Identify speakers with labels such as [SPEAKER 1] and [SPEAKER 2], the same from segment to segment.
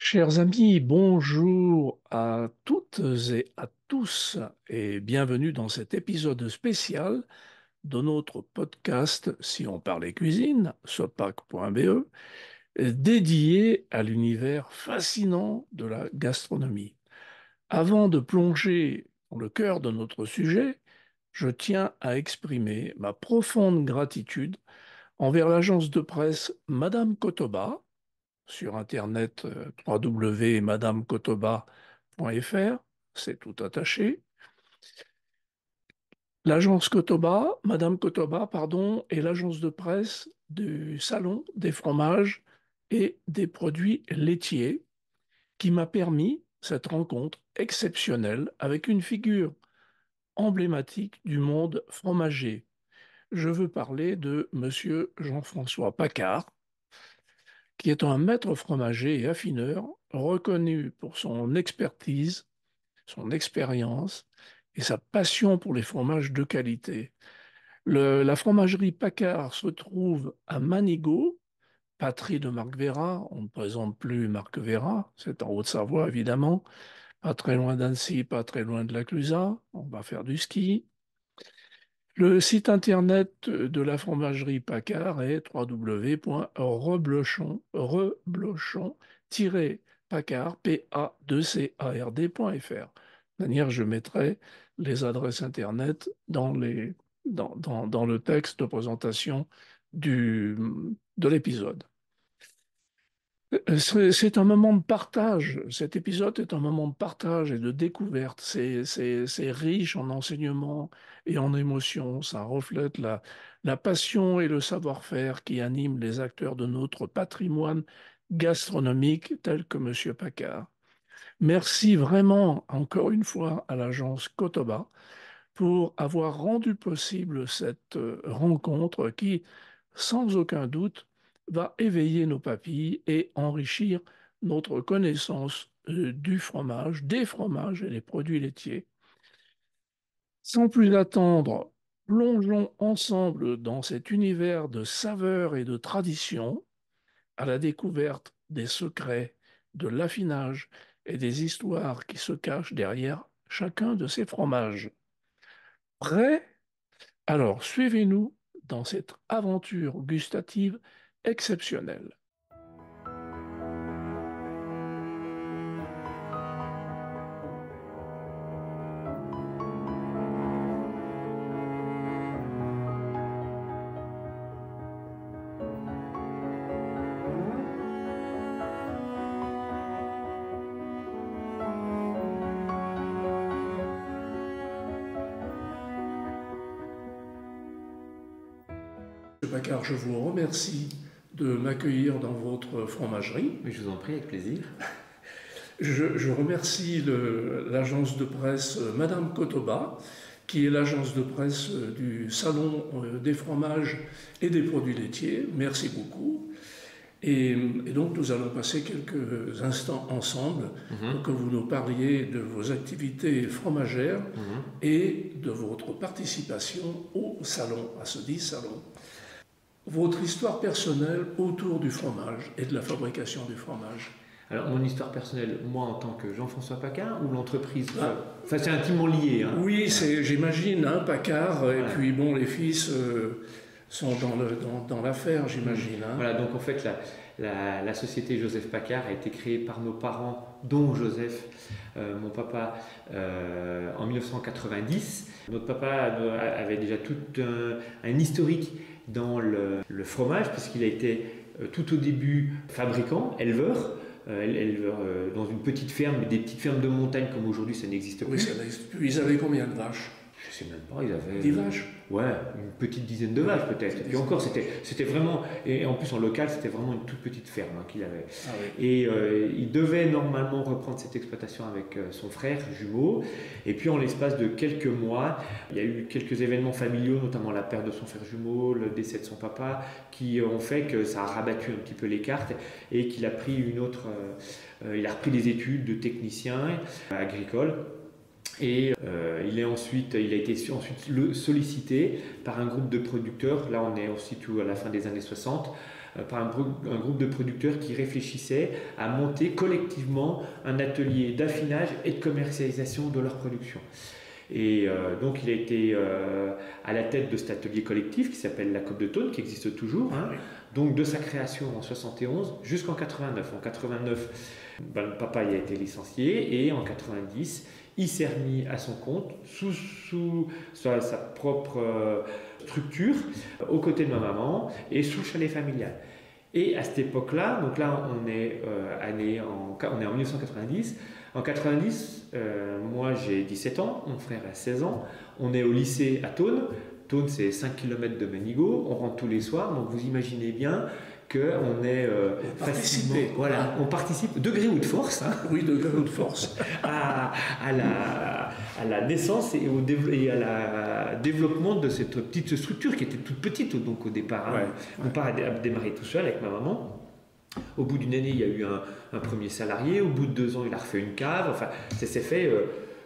[SPEAKER 1] Chers amis, bonjour à toutes et à tous et bienvenue dans cet épisode spécial de notre podcast Si on parlait cuisine, sopac.be, dédié à l'univers fascinant de la gastronomie. Avant de plonger dans le cœur de notre sujet, je tiens à exprimer ma profonde gratitude envers l'agence de presse Madame Kotoba sur Internet www.madamekotoba.fr, c'est tout attaché. L'agence Kotoba, Madame Kotoba, pardon, est l'agence de presse du Salon des fromages et des produits laitiers qui m'a permis cette rencontre exceptionnelle avec une figure emblématique du monde fromager. Je veux parler de Monsieur Jean-François Paccard, qui est un maître fromager et affineur reconnu pour son expertise, son expérience et sa passion pour les fromages de qualité. La fromagerie Paccard se trouve à Manigot, patrie de Marc Véra. On ne présente plus Marc Véra, c'est en Haute-Savoie évidemment, pas très loin d'Annecy, pas très loin de la Clusaz. On va faire du ski. Le site internet de la fromagerie Paccard est www.reblochon-paccard.fr. De manière, je mettrai les adresses internet dans le texte de présentation de l'épisode. C'est un moment de partage. Cet épisode est un moment de partage et de découverte. C'est riche en enseignements et en émotions. Ça reflète la passion et le savoir-faire qui animent les acteurs de notre patrimoine gastronomique, tel que Monsieur Paccard. Merci vraiment encore une fois à l'agence Kotoba pour avoir rendu possible cette rencontre qui, sans aucun doute, va éveiller nos papilles et enrichir notre connaissance du fromage, des fromages et des produits laitiers. Sans plus attendre, plongeons ensemble dans cet univers de saveurs et de traditions à la découverte des secrets, de l'affinage et des histoires qui se cachent derrière chacun de ces fromages. Prêt? Alors, suivez-nous dans cette aventure gustative exceptionnelle. Monsieur Paccard, je vous remercie de m'accueillir dans votre fromagerie.
[SPEAKER 2] Mais je vous en prie, avec plaisir.
[SPEAKER 1] Je remercie l'agence de presse Madame Kotoba, qui est l'agence de presse du Salon des fromages et des produits laitiers. Merci beaucoup. Et donc nous allons passer quelques instants ensemble pour que vous nous parliez de vos activités fromagères et de votre participation au salon, à ce dit salon. Votre histoire personnelle autour du fromage et de la fabrication du fromage.
[SPEAKER 2] Alors, mon histoire personnelle, moi en tant que Jean-François Paccard ou l'entreprise Enfin, c'est intimement lié. Hein.
[SPEAKER 1] Oui, j'imagine, hein, Paccard, et puis bon, les fils sont dans l'affaire, j'imagine. Hein.
[SPEAKER 2] Voilà, donc en fait, la société Joseph Paccard a été créée par nos parents, dont Joseph, mon papa, en 1990. Notre papa avait déjà tout un historique dans le fromage, puisqu'il a été tout au début fabricant, éleveur. Dans une petite ferme, des petites fermes de montagne comme aujourd'hui ça n'existe plus.
[SPEAKER 1] Oui, ça n'existe plus. Ils avaient combien de vaches?
[SPEAKER 2] Je sais même pas, ils avaient...
[SPEAKER 1] 10 vaches?
[SPEAKER 2] Ouais, une petite dizaine de vaches peut-être. Et puis encore, c'était vraiment... Et en plus en local, c'était vraiment une toute petite ferme qu'il avait.
[SPEAKER 1] Ah, oui.
[SPEAKER 2] Et il devait normalement reprendre cette exploitation avec son frère jumeau. Et puis en l'espace de quelques mois, il y a eu quelques événements familiaux, notamment la perte de son frère jumeau, le décès de son papa, qui ont fait que ça a rabattu un petit peu les cartes et qu'il a pris une autre... il a repris des études de technicien agricole. Et il a été ensuite sollicité par un groupe de producteurs. Là, on est aussi tout à la fin des années 60, par un groupe de producteurs qui réfléchissaient à monter collectivement un atelier d'affinage et de commercialisation de leur production. Et donc il a été à la tête de cet atelier collectif qui s'appelle la COP de Thônes, qui existe toujours, hein, donc de sa création en 71 jusqu'en 89. En 89, le papa y a été licencié et en 90, il s'est remis à son compte sous sa propre structure, aux côtés de ma maman et sous le chalet familial. Et à cette époque-là, donc là on est on est en 1990. En 90, moi j'ai 17 ans, mon frère a 16 ans, on est au lycée à Thônes. Thônes c'est 5 km de Manigot, on rentre tous les soirs, donc vous imaginez bien qu'on est facilement... Voilà, on participe de gré ou de force, hein,
[SPEAKER 1] oui, de gré ou de force,
[SPEAKER 2] à la naissance et à la développement de cette petite structure qui était toute petite donc au départ. Hein. Mon père a démarré tout seul avec ma maman. Au bout d'une année, il y a eu un premier salarié. Au bout de 2 ans, il a refait une cave. Enfin, ça s'est fait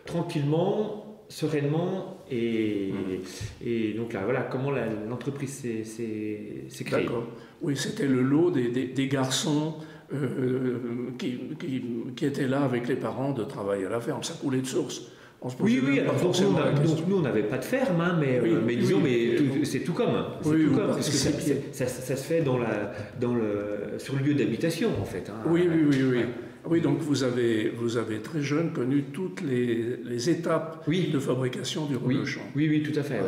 [SPEAKER 2] tranquillement, sereinement. Et donc là, voilà comment l'entreprise s'est créée.
[SPEAKER 1] D'accord. Oui, c'était le lot des garçons qui étaient là avec les parents de travailler à la ferme. Ça coulait de source.
[SPEAKER 2] Oui, alors donc nous on n'avait pas de ferme, hein, mais disons, c'est tout comme. Parce que ça se fait sur le lieu d'habitation en fait. Hein.
[SPEAKER 1] Oui. Oui, donc vous avez très jeune connu toutes les étapes de fabrication du reblochon.
[SPEAKER 2] Oui, tout à fait.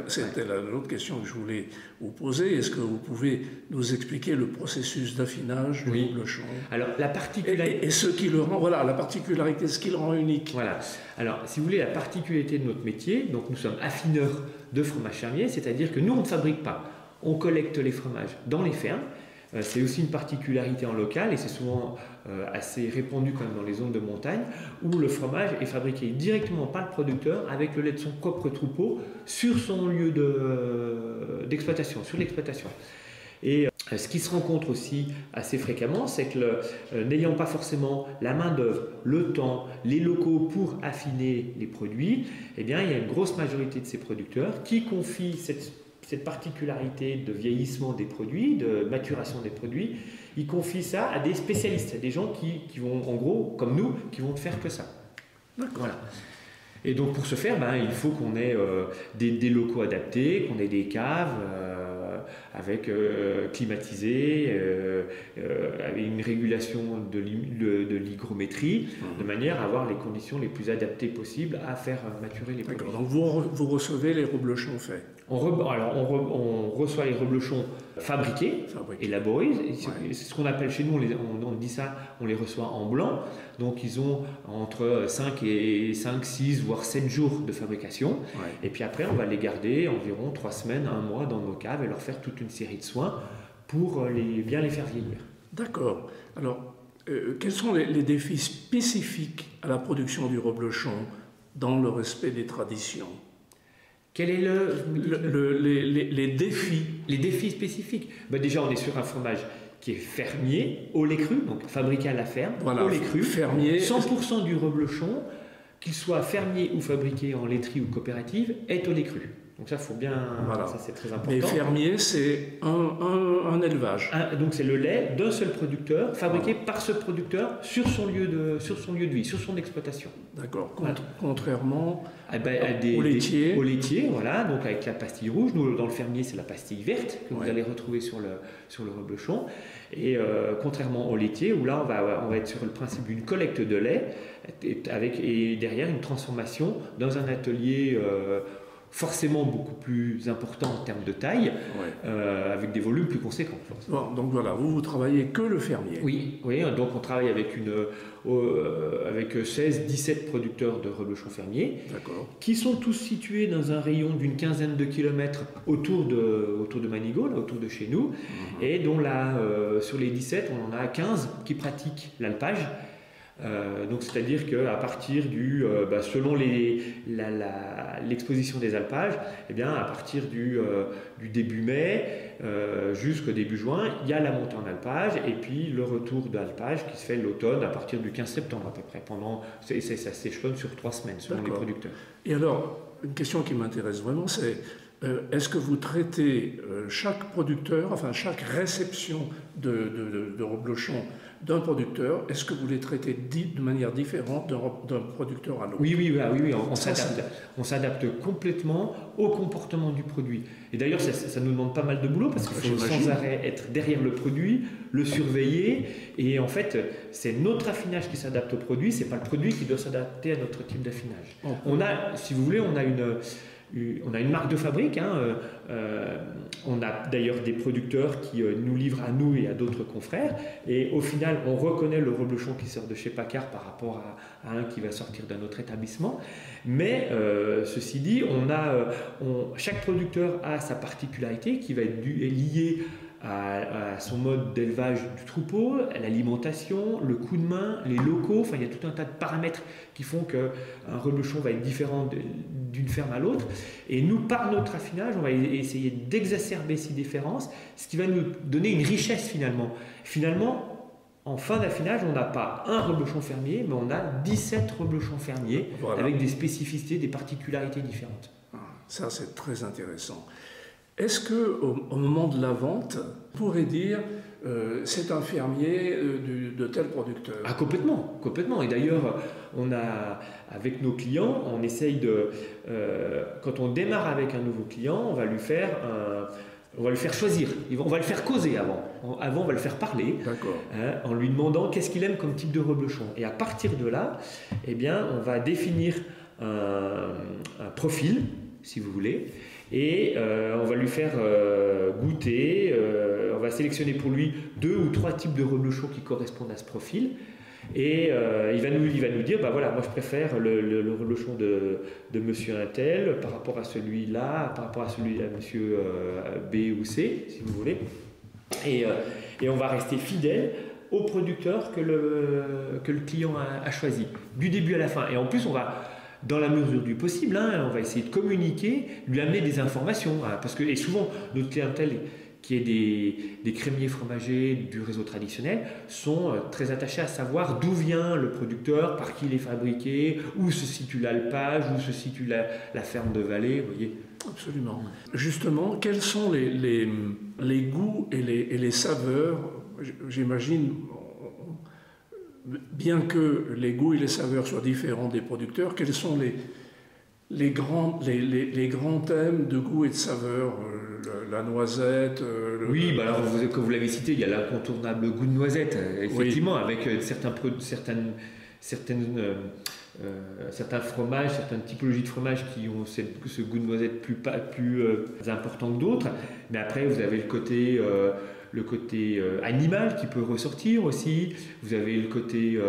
[SPEAKER 1] C'était l'autre question que je voulais vous poser. Est-ce que vous pouvez nous expliquer le processus d'affinage du reblochon?
[SPEAKER 2] Alors, la particularité...
[SPEAKER 1] Et ce qui le rend, voilà, la particularité, ce qui le rend unique.
[SPEAKER 2] Voilà. Alors, si vous voulez, la particularité de notre métier, donc nous sommes affineurs de fromage fermier, c'est-à-dire que nous, on ne fabrique pas. On collecte les fromages dans les fermes. C'est aussi une particularité en local et c'est souvent assez répandu quand même dans les zones de montagne où le fromage est fabriqué directement par le producteur avec le lait de son propre troupeau sur son lieu d'exploitation, sur l'exploitation. Et ce qui se rencontre aussi assez fréquemment, c'est que n'ayant pas forcément la main-d'œuvre, le temps, les locaux pour affiner les produits, eh bien, il y a une grosse majorité de ces producteurs qui confient cette particularité de vieillissement des produits, de maturation des produits, ils confient ça à des spécialistes, à des gens qui vont, en gros, comme nous, qui vont faire que ça. Voilà. Et donc pour ce faire, il faut qu'on ait des locaux adaptés, qu'on ait des caves avec climatisées, avec une régulation de l'hygrométrie, de manière à avoir les conditions les plus adaptées possibles à faire maturer les produits.
[SPEAKER 1] Donc vous recevez les reblochons faits?
[SPEAKER 2] On reçoit les reblochons fabriqués, élaborés. C'est ce qu'on appelle chez nous, on dit ça, on les reçoit en blanc. Donc ils ont entre 5, 6, voire 7 jours de fabrication. Et puis après, on va les garder environ 3 semaines, 1 mois dans nos caves et leur faire toute une série de soins pour bien les faire vieillir.
[SPEAKER 1] D'accord. Alors, quels sont les défis spécifiques à la production du reblochon dans le respect des traditions?
[SPEAKER 2] Quel est
[SPEAKER 1] les défis?
[SPEAKER 2] Les défis spécifiques. Déjà, on est sur un fromage qui est fermier, au lait cru, donc fabriqué à la ferme, au lait cru.
[SPEAKER 1] Fermier.
[SPEAKER 2] 100% du reblochon, qu'il soit fermier ou fabriqué en laiterie ou coopérative, est au lait cru. Donc ça, faut bien, ça c'est très important.
[SPEAKER 1] Mais fermier, c'est un élevage.
[SPEAKER 2] Donc c'est le lait d'un seul producteur, fabriqué par ce producteur sur son lieu de vie, sur son exploitation.
[SPEAKER 1] D'accord. Contrairement
[SPEAKER 2] au laitier. Au laitier, voilà, donc avec la pastille rouge. Nous, dans le fermier, c'est la pastille verte que vous allez retrouver sur le reblochon. Et contrairement au laitier, où là, on va être sur le principe d'une collecte de lait et derrière une transformation dans un atelier forcément beaucoup plus important en termes de taille, avec des volumes plus conséquents.
[SPEAKER 1] Bon, donc voilà, vous travaillez que le fermier.
[SPEAKER 2] Oui, donc on travaille avec 16-17 producteurs de reblochons fermiers, qui sont tous situés dans un rayon d'une quinzaine de kilomètres autour de Manigot, là, autour de chez nous, et dont là, sur les 17, on en a 15 qui pratiquent l'alpage. Donc c'est-à-dire qu'à partir selon l'exposition des alpages, à partir du début mai jusqu'au début juin, il y a la montée en alpage et puis le retour d'alpage qui se fait l'automne à partir du 15 septembre à peu près. Ça s'échelonne sur 3 semaines selon les producteurs.
[SPEAKER 1] Et alors, une question qui m'intéresse vraiment, c'est Est-ce que vous traitez chaque producteur, enfin chaque réception de reblochon d'un producteur, est-ce que vous les traitez de manière différente d'un producteur à l'autre?
[SPEAKER 2] Oui, on s'adapte complètement au comportement du produit. Et d'ailleurs, ça nous demande pas mal de boulot parce qu'il faut sans arrêt être derrière le produit, le surveiller. Et en fait, c'est notre affinage qui s'adapte au produit, c'est pas le produit qui doit s'adapter à notre type d'affinage. On a, si vous voulez, on a une marque de fabrique. On a d'ailleurs des producteurs qui nous livrent à nous et à d'autres confrères. Et au final, on reconnaît le reblochon qui sort de chez Paccar par rapport à un qui va sortir d'un autre établissement. Mais ceci dit, chaque producteur a sa particularité qui va être liée à son mode d'élevage du troupeau, à l'alimentation, le coup de main, les locaux. Enfin, il y a tout un tas de paramètres qui font qu'un reblochon va être différent d'une ferme à l'autre. Et nous, par notre affinage, on va essayer d'exacerber ces différences, ce qui va nous donner une richesse finalement. Finalement, en fin d'affinage, on n'a pas un reblochon fermier, mais on a 17 reblochons fermiers, voilà, avec des spécificités, des particularités différentes.
[SPEAKER 1] Ça, c'est très intéressant. Est-ce qu'au moment de la vente, on pourrait dire c'est un fermier de tel producteur?
[SPEAKER 2] Ah, complètement. Et d'ailleurs, avec nos clients, on essaye quand on démarre avec un nouveau client, on va lui faire choisir. On va le faire causer avant. Avant, on va le faire parler, en lui demandant qu'est-ce qu'il aime comme type de reblochon. Et à partir de là, eh bien, on va définir un profil, si vous voulez, et on va lui faire goûter, on va sélectionner pour lui 2 ou 3 types de reblochons qui correspondent à ce profil, et il va nous dire, bah voilà, moi je préfère le reblochon de monsieur Intel par rapport à celui-là, par rapport à celui à monsieur B ou C, si vous voulez, et on va rester fidèle au producteur que le client a choisi, du début à la fin. Et en plus, on va, dans la mesure du possible, on va essayer de communiquer, lui amener des informations. Parce que, et souvent, notre clientèle, qui est des crémiers fromagers du réseau traditionnel, sont très attachés à savoir d'où vient le producteur, par qui il est fabriqué, où se situe l'alpage, où se situe la ferme de vallée, vous voyez.
[SPEAKER 1] Absolument. Justement, quels sont les goûts et les saveurs, j'imagine, bien que les goûts et les saveurs soient différents des producteurs, quels sont les grands thèmes de goût et de saveur, la noisette?
[SPEAKER 2] Oui, alors comme vous l'avez cité, il y a l'incontournable goût de noisette, effectivement, avec certains fromages, certaines typologies de fromages qui ont ce goût de noisette plus important que d'autres. Mais après, vous avez le côté animal qui peut ressortir aussi. Vous avez le côté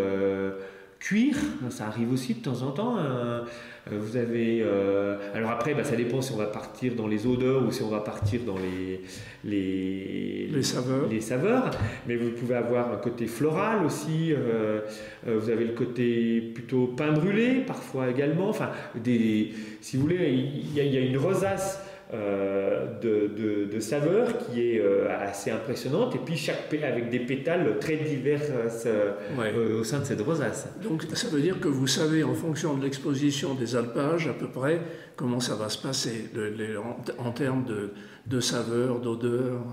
[SPEAKER 2] cuir, ça arrive aussi de temps en temps. Vous avez alors après, ça dépend si on va partir dans les odeurs ou si on va partir dans les saveurs. Mais vous pouvez avoir un côté floral aussi. Vous avez le côté plutôt pain brûlé parfois également. Enfin, si vous voulez, il y a une rosace de saveurs qui est assez impressionnante, et puis avec des pétales très divers au sein de cette rosace.
[SPEAKER 1] Donc ça veut dire que vous savez, en fonction de l'exposition des alpages, à peu près comment ça va se passer en termes de saveurs, d'odeurs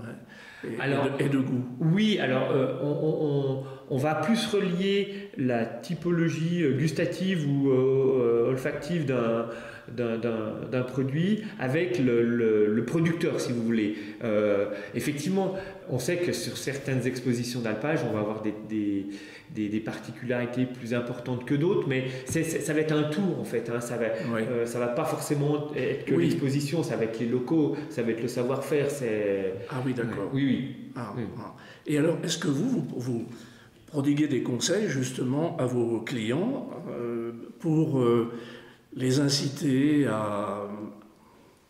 [SPEAKER 1] et de goût.
[SPEAKER 2] Oui, alors on va plus relier la typologie gustative ou olfactive d'un produit avec le producteur, si vous voulez. Effectivement, on sait que sur certaines expositions d'alpage, on va avoir des particularités plus importantes que d'autres, mais ça va être un tout en fait. Ça va pas forcément être que l'exposition, ça va être les locaux, ça va être le savoir-faire.
[SPEAKER 1] Ah oui, d'accord.
[SPEAKER 2] Oui.
[SPEAKER 1] Et alors, est-ce que vous prodiguez des conseils justement à vos clients pour les inciter à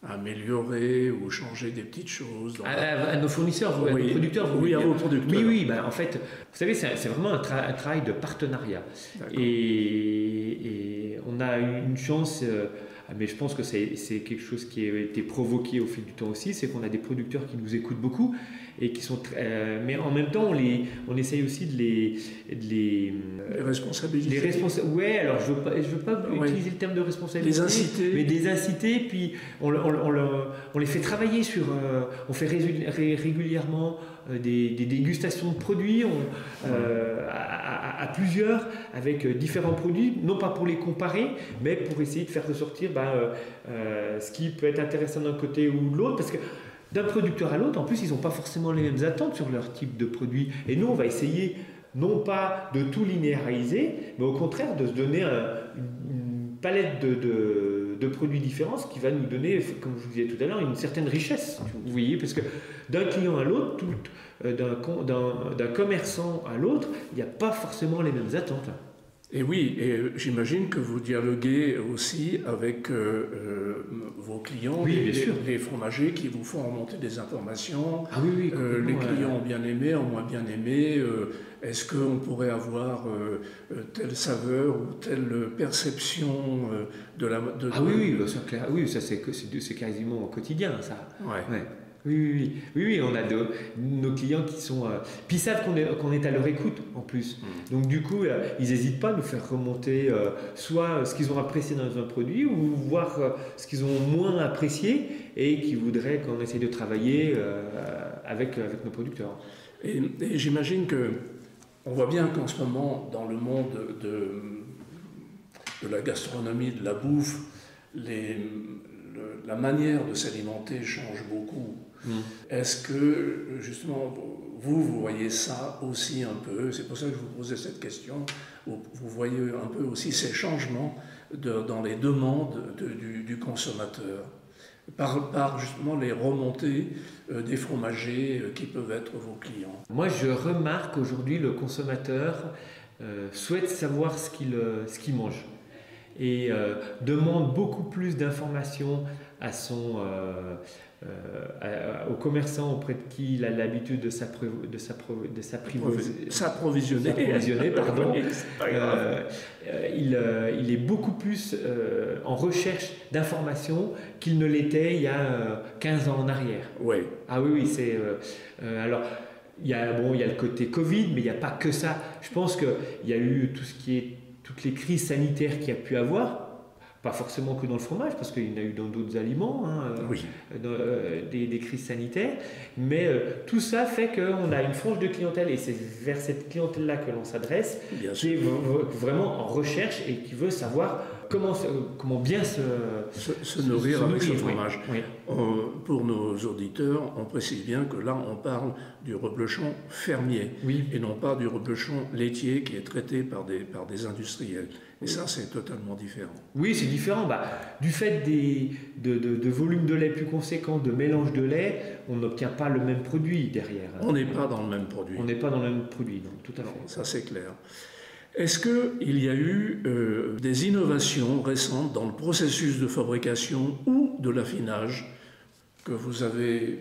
[SPEAKER 1] améliorer ou changer des petites choses
[SPEAKER 2] à nos fournisseurs, à nos producteurs?
[SPEAKER 1] Oui, à vos producteurs.
[SPEAKER 2] Oui, en fait, vous savez, c'est vraiment un travail de partenariat. Et on a une chance, mais je pense que c'est quelque chose qui a été provoqué au fil du temps aussi, c'est qu'on a des producteurs qui nous écoutent beaucoup et qui sont mais en même temps on essaye aussi de les
[SPEAKER 1] responsabiliser.
[SPEAKER 2] Ouais, alors je veux pas utiliser le terme de responsabilité,
[SPEAKER 1] les inciter,
[SPEAKER 2] mais des inciter, puis on les fait travailler sur on fait régulièrement des dégustations de produits à plusieurs avec différents produits, non pas pour les comparer, mais pour essayer de faire ressortir ce qui peut être intéressant d'un côté ou de l'autre, parce que d'un producteur à l'autre, en plus, ils n'ont pas forcément les mêmes attentes sur leur type de produit. Et nous, on va essayer non pas de tout linéariser, mais au contraire de se donner une palette de produits différents, ce qui va nous donner, comme je vous disais tout à l'heure, une certaine richesse. Vous voyez, parce que d'un client à l'autre, d'un commerçant à l'autre, il n'y a pas forcément les mêmes attentes.
[SPEAKER 1] Et oui, et j'imagine que vous dialoguez aussi avec vos clients,
[SPEAKER 2] oui, bien sûr.
[SPEAKER 1] Les fromagers qui vous font remonter des informations.
[SPEAKER 2] Ah oui,
[SPEAKER 1] les clients ont bien aimé, ont moins bien aimé. Est-ce qu'on pourrait avoir telle saveur ou telle perception de la...
[SPEAKER 2] Ah oui, oui, ça c'est quasiment au quotidien, ça.
[SPEAKER 1] Ouais.
[SPEAKER 2] Oui, on a nos clients qui sont... puis ils savent qu'on est à leur écoute en plus. Donc du coup, ils n'hésitent pas à nous faire remonter soit ce qu'ils ont apprécié dans un produit ou voir ce qu'ils ont moins apprécié et qui voudraient qu'on essaye de travailler avec nos producteurs.
[SPEAKER 1] Et j'imagine qu'on voit bien qu'en ce moment, dans le monde de la gastronomie, de la bouffe, la manière de s'alimenter change beaucoup. Est-ce que, justement, vous voyez ça aussi un peu? C'est pour ça que je vous posais cette question. Vous voyez un peu aussi ces changements dans les demandes du consommateur par justement les remontées des fromagers qui peuvent être vos clients.
[SPEAKER 2] Moi, je remarque aujourd'hui le consommateur souhaite savoir ce qu'il mange et demande beaucoup plus d'informations au commerçant auprès de qui il a l'habitude de s'approvisionner. Pardon. Il est beaucoup plus en recherche d'informations qu'il ne l'était il y a 15 ans en arrière.
[SPEAKER 1] Oui.
[SPEAKER 2] Ah oui, c'est... alors, il y a le côté Covid, mais il n'y a pas que ça. Je pense qu'il y a eu toutes les crises sanitaires qu'il y a pu avoir. Pas forcément que dans le fromage, parce qu'il y en a eu dans d'autres aliments, des crises sanitaires. Mais tout ça fait qu'on a une frange de clientèle, et c'est vers cette clientèle-là que l'on s'adresse, qui est vraiment en recherche et qui veut savoir comment bien
[SPEAKER 1] se nourrir avec ce fromage.
[SPEAKER 2] Oui.
[SPEAKER 1] Pour nos auditeurs, on précise bien que là, on parle du reblochon fermier, et non pas du reblochon laitier qui est traité par des industriels. Et ça, c'est totalement différent.
[SPEAKER 2] Oui, c'est différent. Du fait de volume de lait plus conséquent, de mélange de lait, on n'obtient pas le même produit derrière.
[SPEAKER 1] On n'est pas dans le même produit.
[SPEAKER 2] On n'est pas dans le même produit, donc tout à fait.
[SPEAKER 1] Ça, c'est clair. Est-ce qu'il y a eu des innovations récentes dans le processus de fabrication ou de l'affinage que vous avez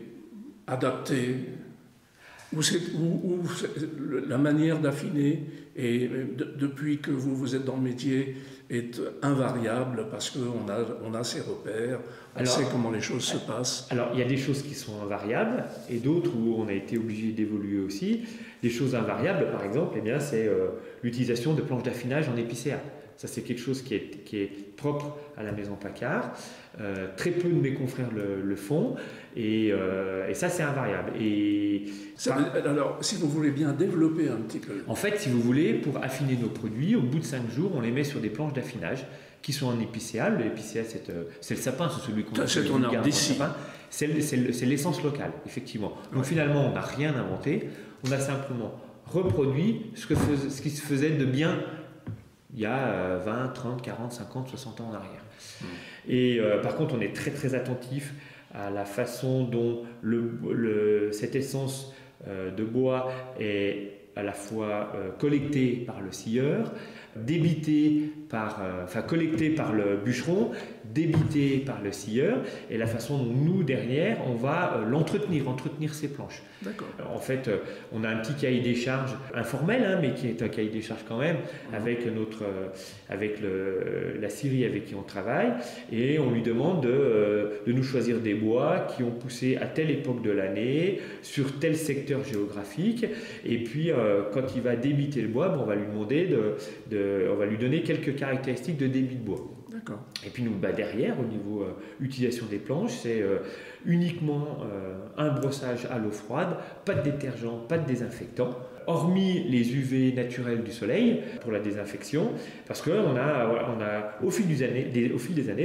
[SPEAKER 1] adapté, ou la manière d'affiner, et depuis que vous êtes dans le métier, est invariable parce qu'on a ses repères, on sait comment les choses se passent?
[SPEAKER 2] Alors, il y a des choses qui sont invariables et d'autres où on a été obligé d'évoluer aussi. Des choses invariables, par exemple, c'est l'utilisation de planches d'affinage en épicéa. Ça, c'est quelque chose qui est propre à la maison Pacard. Très peu de mes confrères le font, et ça, c'est invariable.
[SPEAKER 1] Alors, si vous voulez bien développer un petit peu.
[SPEAKER 2] En fait, si vous voulez, pour affiner nos produits, au bout de 5 jours, on les met sur des planches d'affinage qui sont en épicéa. L'épicéa, c'est le sapin, c'est celui qu'on
[SPEAKER 1] c'est ton arbre d'ici.
[SPEAKER 2] C'est l'essence locale, effectivement. Donc finalement, on n'a rien inventé. On a simplement reproduit ce qui se faisait de bien il y a 20, 30, 40, 50, 60 ans en arrière. Et par contre, on est très très attentif à la façon dont cette essence de bois est à la fois collecté par le scieur, collecté par le bûcheron, débité par le scieur, et la façon dont nous, derrière, on va entretenir ces planches.
[SPEAKER 1] D'accord.
[SPEAKER 2] En fait, on a un petit cahier des charges informel, hein, mais qui est un cahier des charges quand même, avec la scierie avec qui on travaille, et on lui demande de nous choisir des bois qui ont poussé à telle époque de l'année, sur tel secteur géographique, et puis quand il va débiter le bois, on va lui demander on va lui donner quelques caractéristiques de débit de bois.
[SPEAKER 1] D'accord.
[SPEAKER 2] Et puis nous, derrière, au niveau utilisation des planches, c'est uniquement un brossage à l'eau froide, pas de détergent, pas de désinfectant, hormis les UV naturels du soleil pour la désinfection, parce qu'on a au fil des années,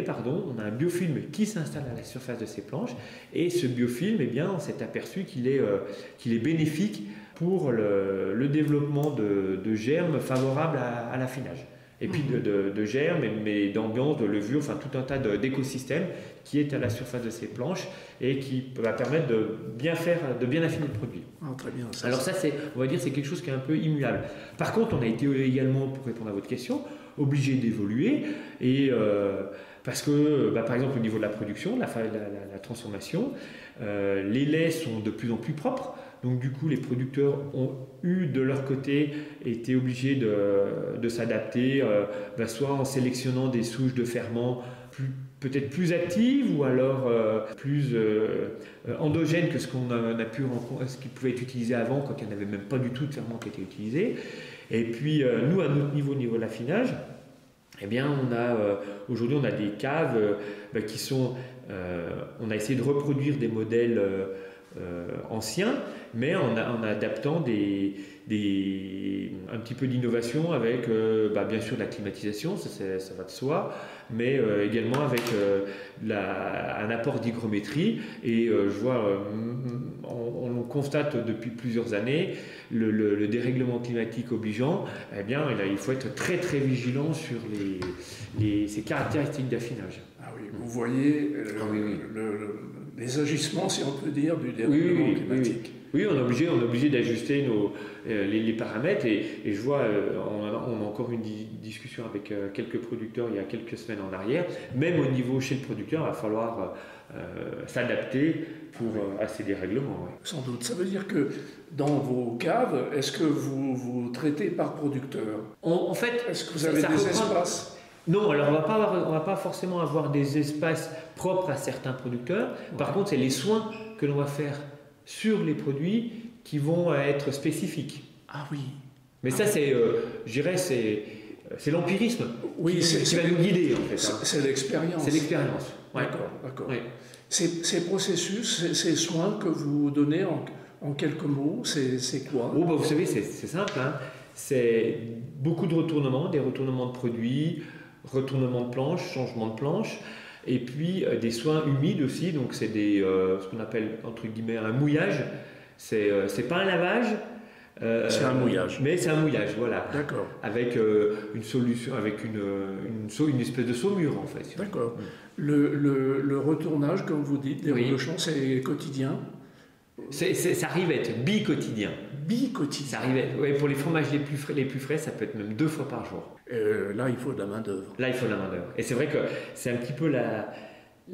[SPEAKER 2] on a un biofilm qui s'installe à la surface de ces planches, et ce biofilm, on s'est aperçu qu'il est bénéfique pour le développement de germes favorables à l'affinage. Et puis de germes, mais d'ambiance, de levure, enfin tout un tas d'écosystèmes qui est à la surface de ces planches et qui va permettre de bien affiner le produit.
[SPEAKER 1] Ah, très bien.
[SPEAKER 2] Alors ça, on va dire, c'est quelque chose qui est un peu immuable. Par contre, on a été également, pour répondre à votre question, obligé d'évoluer, et parce que, par exemple, au niveau de la production, la transformation, les laits sont de plus en plus propres. Donc du coup, les producteurs ont eu de leur côté été obligés de s'adapter, soit en sélectionnant des souches de ferments peut-être plus actives, ou alors plus endogènes que ce qui pouvait être utilisé avant, quand il n'y en avait même pas du tout de ferments qui étaient utilisés. Et puis nous, à notre niveau de l'affinage, aujourd'hui on a des caves qui sont... on a essayé de reproduire des modèles anciens, mais en adaptant un petit peu d'innovation avec bien sûr la climatisation, ça va de soi, mais également avec un apport d'hygrométrie. Et je vois, on constate depuis plusieurs années le dérèglement climatique obligeant, il faut être très très vigilant sur ces caractéristiques d'affinage.
[SPEAKER 1] Ah oui, vous voyez les agissements, si on peut dire, du dérèglement climatique.
[SPEAKER 2] Oui, on est obligé d'ajuster les paramètres, et je vois, on a encore une discussion avec quelques producteurs il y a quelques semaines en arrière. Même au niveau chez le producteur, il va falloir s'adapter à ces dérèglements. Ouais.
[SPEAKER 1] Sans doute. Ça veut dire que dans vos caves, est-ce que vous traitez par producteur?
[SPEAKER 2] En fait,
[SPEAKER 1] est-ce que vous avez des espaces?
[SPEAKER 2] Non, alors on va pas forcément avoir des espaces propres à certains producteurs. Par contre, c'est les soins que l'on va faire sur les produits qui vont être spécifiques.
[SPEAKER 1] Ah oui.
[SPEAKER 2] Mais ça, c'est l'empirisme qui va nous guider, en fait.
[SPEAKER 1] C'est l'expérience.
[SPEAKER 2] C'est l'expérience. Ouais.
[SPEAKER 1] D'accord.
[SPEAKER 2] Ouais.
[SPEAKER 1] Ces processus, ces soins que vous donnez en quelques mots, c'est quoi?
[SPEAKER 2] Vous savez, c'est simple. Hein. C'est beaucoup de retournements, des retournements de produits, retournement de planche, changement de planche, et puis des soins humides aussi. Donc c'est ce qu'on appelle entre guillemets un mouillage. C'est pas un lavage.
[SPEAKER 1] C'est un mouillage.
[SPEAKER 2] Mais c'est un mouillage, voilà.
[SPEAKER 1] D'accord.
[SPEAKER 2] Avec une solution, avec une espèce de saumure en fait.
[SPEAKER 1] D'accord. Le retournage, comme vous dites, des reblochons, c'est quotidien.
[SPEAKER 2] Ça arrive à être bi-quotidien.
[SPEAKER 1] Bi-quotidien.
[SPEAKER 2] Ça arrive à être, pour les fromages les plus frais, ça peut être même 2 fois par jour.
[SPEAKER 1] Là, il faut de la main-d'œuvre.
[SPEAKER 2] Et c'est vrai que c'est un petit peu la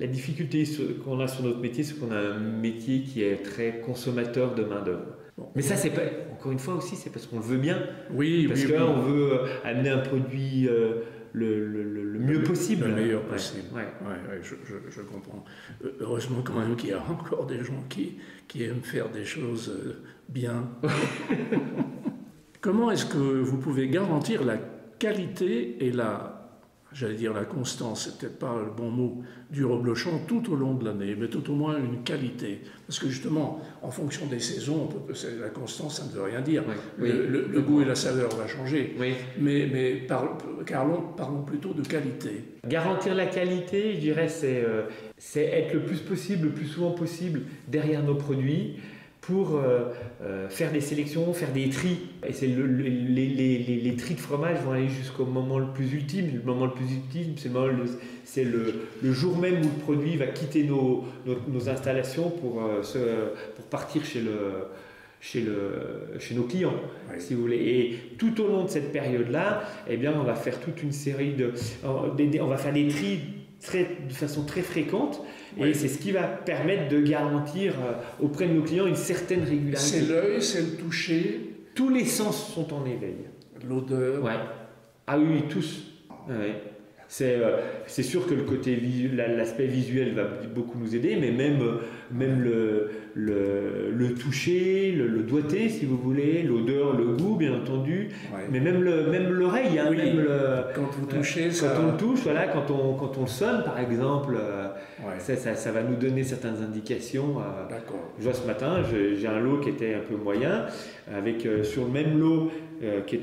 [SPEAKER 2] difficulté qu'on a sur notre métier, c'est qu'on a un métier qui est très consommateur de main-d'œuvre. Bon. Mais ça, c'est pas, encore une fois aussi, c'est parce qu'on le veut bien. Parce qu'on veut amener un produit le mieux possible.
[SPEAKER 1] Le meilleur possible. Je comprends. Heureusement quand même qu'il y a encore des gens qui aiment faire des choses bien. Comment est-ce que vous pouvez garantir la qualité et la constance, c'est peut-être pas le bon mot, du reblochon tout au long de l'année, mais tout au moins une qualité? Parce que justement, en fonction des saisons, la constance, ça ne veut rien dire. Le goût et la saveur vont changer.
[SPEAKER 2] Oui.
[SPEAKER 1] Mais parlons plutôt de qualité.
[SPEAKER 2] Garantir la qualité, je dirais, c'est être le plus souvent possible derrière nos produits, pour faire des sélections, faire des tris. Et c'est les tris de fromage vont aller jusqu'au moment le plus ultime. Le moment le plus ultime, c'est le jour même où le produit va quitter nos installations pour partir chez chez nos clients, si vous voulez. Et tout au long de cette période-là, eh bien, on va faire toute une série on va faire des tris de façon très fréquente. Et c'est ce qui va permettre de garantir auprès de nos clients une certaine régularité.
[SPEAKER 1] C'est l'œil, c'est le toucher.
[SPEAKER 2] Tous les sens sont en éveil.
[SPEAKER 1] L'odeur.
[SPEAKER 2] Ouais. Ah oui, tous. Ouais. C'est sûr que le côté l'aspect visuel va beaucoup nous aider, mais même le toucher, le doigté, si vous voulez, l'odeur, le goût, bien entendu, mais même l'oreille. Hein,
[SPEAKER 1] quand vous touchez,
[SPEAKER 2] quand on le touche, voilà, quand on le sonne, par exemple, ça va nous donner certaines indications.
[SPEAKER 1] D'accord.
[SPEAKER 2] Je vois ce matin, j'ai un lot qui était un peu moyen, avec sur le même lot qui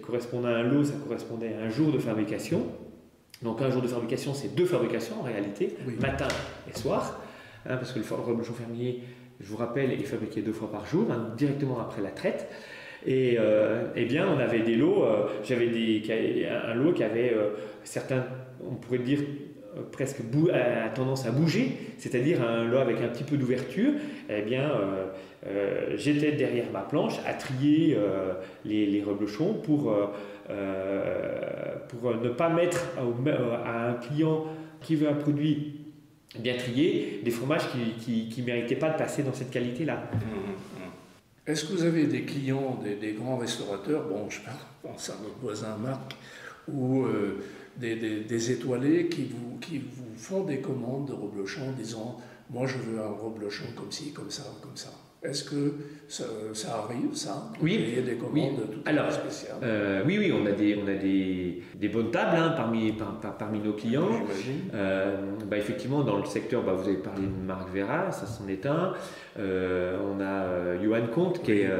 [SPEAKER 2] correspondait à un lot, ça correspondait à un jour de fabrication. Donc un jour de fabrication, c'est 2 fabrications en réalité, matin et soir, parce que le reblochon fermier, je vous rappelle, est fabriqué 2 fois par jour, directement après la traite. Et eh bien, on avait des lots, j'avais un lot qui avait certains, on pourrait dire, presque tendance à bouger, c'est-à-dire un lot avec un petit peu d'ouverture. Eh bien, j'étais derrière ma planche à trier les reblochons pour ne pas mettre à un client qui veut un produit bien trié des fromages qui ne méritaient pas de passer dans cette qualité-là.
[SPEAKER 1] Est-ce que vous avez des clients, des grands restaurateurs, bon, je pense à notre voisin Marc, ou des étoilés qui vous font des commandes de reblochons en disant « moi je veux un reblochon comme ci, comme ça, comme ça ». Est-ce que ça arrive, ça?
[SPEAKER 2] Oui.
[SPEAKER 1] Il y a des commandes tout à fait spéciales.
[SPEAKER 2] Oui, on a des bonnes tables parmi nos clients.
[SPEAKER 1] J'imagine.
[SPEAKER 2] Effectivement, dans le secteur, vous avez parlé de Marc Vera, ça c'en est un. On a Johan Comte qui est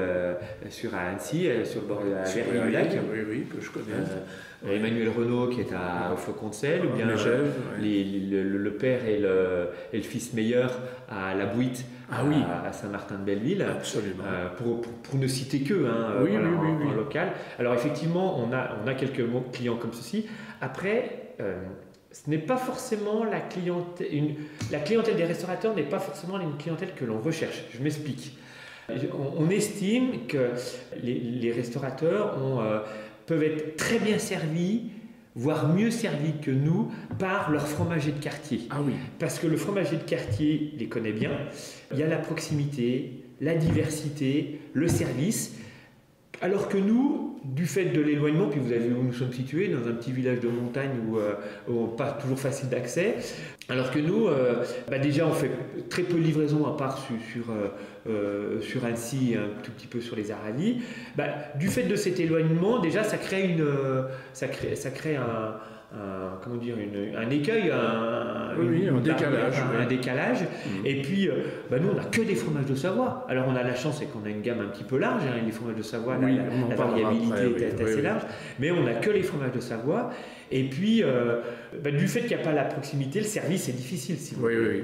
[SPEAKER 2] sur Annecy, sur le bord de la Verrière du Lac.
[SPEAKER 1] Oui, que je connais.
[SPEAKER 2] Emmanuel Renaud qui est au Flocon de Sel, ou bien le père et le fils meilleur à La Bouite, à Saint-Martin-de-Belleville.
[SPEAKER 1] Absolument.
[SPEAKER 2] Pour ne citer qu'eux, en local. Alors effectivement, on a quelques clients comme ceci. Après, ce n'est pas forcément la clientèle des restaurateurs n'est pas forcément une clientèle que l'on recherche. Je m'explique. On estime que les restaurateurs peuvent être très bien servis, voire mieux servis que nous, par leur fromager de quartier.
[SPEAKER 1] Ah oui.
[SPEAKER 2] Parce que le fromager de quartier les connaît bien. Il y a la proximité, la diversité, le service. Alors que nous, du fait de l'éloignement, puis vous avez vu où nous sommes situés, dans un petit village de montagne où pas toujours facile d'accès, alors que nous, déjà on fait très peu de livraisons à part sur Annecy et un tout petit peu sur les Aravis. Du fait de cet éloignement, déjà ça crée un écueil, un décalage. Un décalage. Et puis, nous, on n'a que des fromages de Savoie. Alors, on a la chance, c'est qu'on a une gamme un petit peu large. Les fromages de Savoie, la variabilité est assez large. Mais on n'a que les fromages de Savoie. Et puis, du fait qu'il n'y a pas la proximité, le service est difficile. Si vous voulez.
[SPEAKER 1] Oui,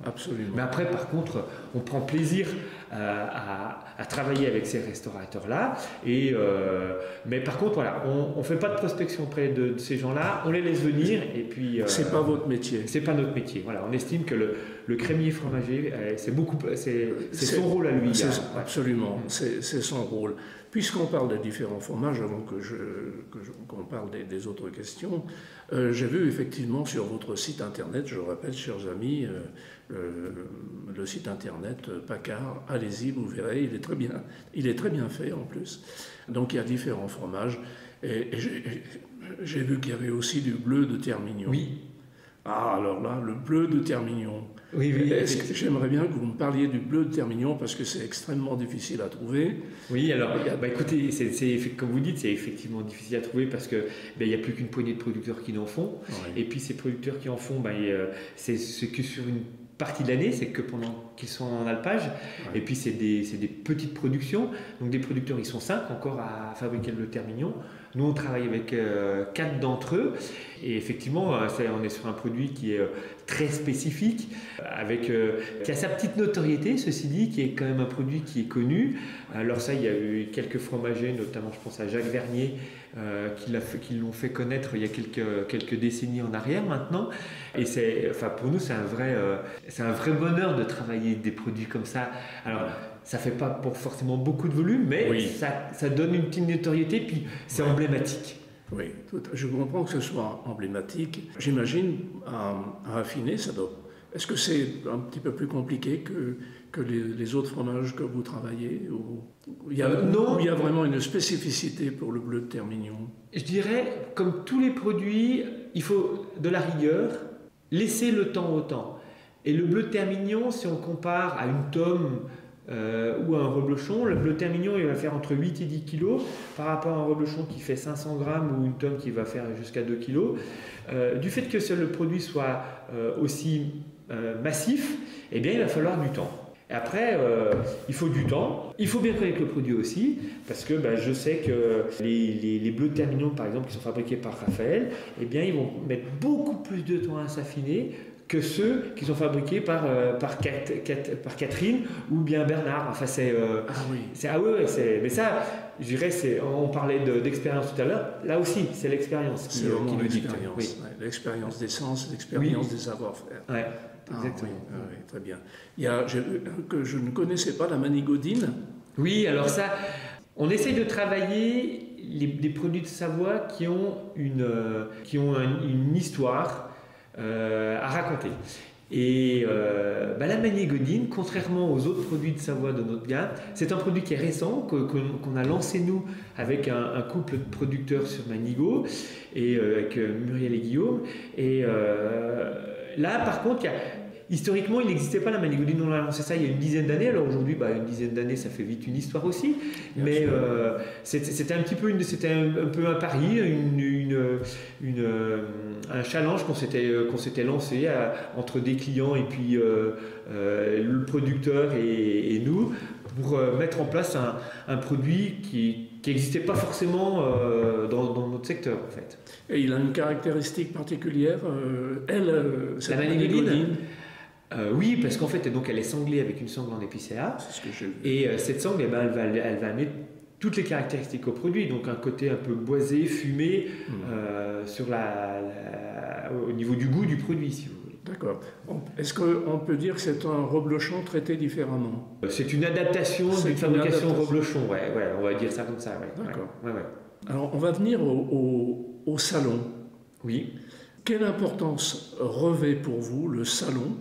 [SPEAKER 1] absolument.
[SPEAKER 2] Mais après, par contre, on prend plaisir à travailler avec ces restaurateurs-là. Mais par contre, voilà, on ne fait pas de prospection auprès de ces gens-là. On les laisse venir. Et puis,
[SPEAKER 1] c'est pas votre métier.
[SPEAKER 2] C'est pas notre métier. Voilà, on estime que le crémier fromager, c'est son rôle à lui.
[SPEAKER 1] Absolument, c'est son rôle. Puisqu'on parle des différents fromages, avant qu'on parle des autres questions, j'ai vu effectivement sur votre site internet, je le répète, chers amis, le site internet Pacard, allez-y, vous verrez, il est très bien fait en plus. Donc il y a différents fromages. Et j'ai vu qu'il y avait aussi du bleu de Termignon.
[SPEAKER 2] Oui.
[SPEAKER 1] Ah, alors là, le bleu de Termignon.
[SPEAKER 2] Oui.
[SPEAKER 1] J'aimerais bien que vous me parliez du bleu de Termignon parce que c'est extrêmement difficile à trouver.
[SPEAKER 2] Oui, alors, écoutez, comme vous dites, c'est effectivement difficile à trouver parce qu'il n'y a plus qu'une poignée de producteurs qui en font. Ouais. Et puis ces producteurs qui en font, c'est que sur une partie de l'année, c'est que pendant qu'ils sont en alpage. Ouais. Et puis c'est des petites productions. Donc des producteurs, ils sont 5 encore à fabriquer le Termignon. Nous, on travaille avec 4 d'entre eux. Et effectivement, on est sur un produit qui est très spécifique, qui a sa petite notoriété, ceci dit, qui est quand même un produit qui est connu. Alors ça, il y a eu quelques fromagers, notamment je pense à Jacques Vernier, qui l'ont fait connaître il y a quelques décennies en arrière maintenant. Et pour nous, c'est un vrai bonheur de travailler des produits comme ça. Alors, Ça fait pas pour forcément beaucoup de volume, mais
[SPEAKER 1] Oui.
[SPEAKER 2] ça donne une petite notoriété, puis c'est emblématique.
[SPEAKER 1] Oui, je comprends que ce soit emblématique. J'imagine, à affiner, ça doit. Est-ce que c'est un petit peu plus compliqué que les autres fromages que vous travaillez ou
[SPEAKER 2] Non.
[SPEAKER 1] il y a vraiment une spécificité pour le bleu de Termignon?
[SPEAKER 2] Je dirais, comme tous les produits, il faut de la rigueur, laisser le temps au temps. Et le bleu de Termignon, si on compare à une tome ou à un reblochon, le bleu de Termignon il va faire entre 8 et 10 kg par rapport à un reblochon qui fait 500 grammes ou une tome qui va faire jusqu'à 2 kg. Du fait que le produit soit aussi massif, eh bien, il va falloir du temps. Et après, il faut du temps. Il faut bien connaître le produit aussi, parce que je sais que les bleus de Termignon, par exemple, qui sont fabriqués par Raphaël, eh bien, ils vont mettre beaucoup plus de temps à s'affiner que ceux qui sont fabriqués par Catherine ou bien Bernard. Enfin, c'est...
[SPEAKER 1] Ah oui.
[SPEAKER 2] Mais ça, je dirais, on parlait d'expérience tout à l'heure. Là aussi, c'est l'expérience qui nous dicte.
[SPEAKER 1] Oui. Ouais, l'expérience des sens, l'expérience des savoir-faire.
[SPEAKER 2] Ouais, exactement.
[SPEAKER 1] Oui, très bien. Que je ne connaissais pas la manigodine.
[SPEAKER 2] Oui, alors ça, on essaye de travailler les produits de Savoie qui ont une histoire à raconter. Et la manigodine, contrairement aux autres produits de Savoie de notre gamme, c'est un produit qui est récent, qu'on a lancé nous avec un couple de producteurs sur Manigot, et avec Muriel et Guillaume. Et là, par contre, historiquement, il n'existait pas la manigodine. On a lancé ça il y a une dizaine d'années. Alors aujourd'hui, une dizaine d'années, ça fait vite une histoire aussi. Mais c'était un peu un pari, un challenge qu'on s'était lancé entre des clients et puis le producteur et nous pour mettre en place un produit qui n'existait pas forcément dans notre secteur en fait.
[SPEAKER 1] Et il a une caractéristique particulière,
[SPEAKER 2] la manigodine. Oui, parce qu'en fait, donc, elle est sanglée avec une sangle en épicéa.
[SPEAKER 1] C'est ce que j'ai vu.
[SPEAKER 2] Et cette sangle, elle va amener toutes les caractéristiques au produit. Donc un côté un peu boisé, fumé, au niveau du goût du produit, si vous voulez.
[SPEAKER 1] D'accord. Est-ce qu'on peut dire que c'est un reblochon traité différemment?
[SPEAKER 2] C'est une adaptation d'une fabrication reblochon, ouais, on va dire ça comme ça. Ouais.
[SPEAKER 1] D'accord.
[SPEAKER 2] Ouais.
[SPEAKER 1] Alors, on va venir au salon.
[SPEAKER 2] Oui.
[SPEAKER 1] Quelle importance revêt pour vous le salon